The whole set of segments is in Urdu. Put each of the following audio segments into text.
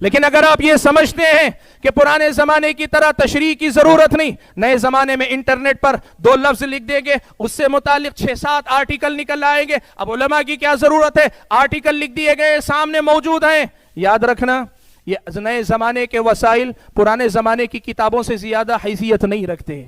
لیکن اگر آپ یہ سمجھتے ہیں کہ پرانے زمانے کی طرح تشریح کی ضرورت نہیں، نئے زمانے میں انٹرنیٹ پر 2 لفظ لکھ دیں گے، اس سے متعلق 6-7 آرٹیکل نکل آئیں گے، اب علماء کی کیا ضرورت ہے؟ آرٹیکل لکھ دیے گئے سامنے موجود ہیں۔ یاد رکھنا یہ نئے زمانے کے وسائل پرانے زمانے کی کتابوں سے زیادہ حیثیت نہیں رکھتے۔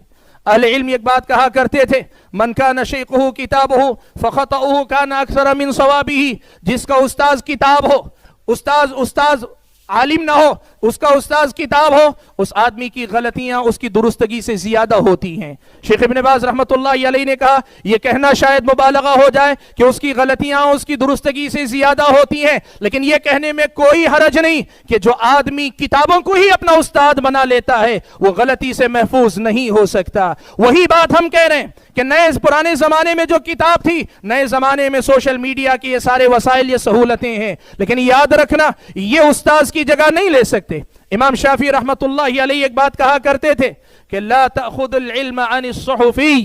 اہل علم ایک بات کہا کرتے تھے، من کان شیخہ کتابہ فخطئہ کان اکثر من صوابہ، جس کا استاذ کتاب ہو، استاذ عالم نہ ہو، اس کا استاذ کتاب ہو، اس آدمی کی غلطیاں اس کی درستگی سے زیادہ ہوتی ہیں۔ شیخ ابن باز رحمت اللہ علیہ نے کہا یہ کہنا شاید مبالغہ ہو جائے کہ اس کی غلطیاں اس کی درستگی سے زیادہ ہوتی ہیں، لیکن یہ کہنے میں کوئی حرج نہیں کہ جو آدمی کتابوں کو ہی اپنا استاد بنا لیتا ہے وہ غلطی سے محفوظ نہیں ہو سکتا۔ وہی بات ہم کہہ رہے ہیں کہ پرانے زمانے میں جو کتاب تھی، نئے زمانے میں سوشل میڈیا کی یہ سارے وسائل، یہ سہولتیں ہیں، لیکن یاد رکھنا یہ استاذ کی جگہ نہیں لے سکتے۔ امام شافعی رحمت اللہ علیہ ایک بات کہا کرتے تھے کہ لا تأخذ العلم عن الصحفی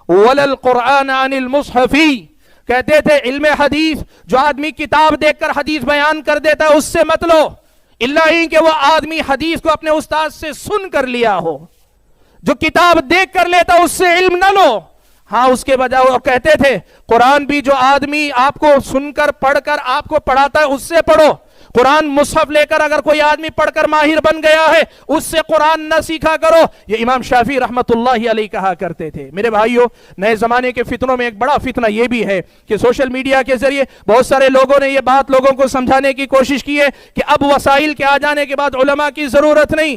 ولا القرآن عن المصحفی، کہتے تھے علم حدیث جو آدمی کتاب دیکھ کر حدیث بیان کر دیتا ہے اس سے مت لو، الا ہی کہ وہ آدمی حدیث کو اپنے استاد سے سن کر لیا ہو۔ جو کتاب دیکھ کر لیتا اس سے علم نہ لو۔ ہاں اس کے بجائے وہ کہتے تھے قرآن بھی جو آدمی آپ کو سن کر پڑھ کر آپ کو پڑھاتا ہے اس سے پڑھو۔ قرآن مصحف لے کر اگر کوئی آدمی پڑھ کر ماہر بن گیا ہے اس سے قرآن نہ سیکھا کرو، یہ امام شافعی رحمت اللہ علیہ کہا کرتے تھے۔ میرے بھائیو، نئے زمانے کے فتنوں میں ایک بڑا فتنہ یہ بھی ہے کہ سوشل میڈیا کے ذریعے بہت سارے لوگوں نے یہ بات لوگوں کو سمجھانے کی کوشش کی ہے کہ اب وسائل کے آ جانے کے بعد علماء کی ضرورت نہیں۔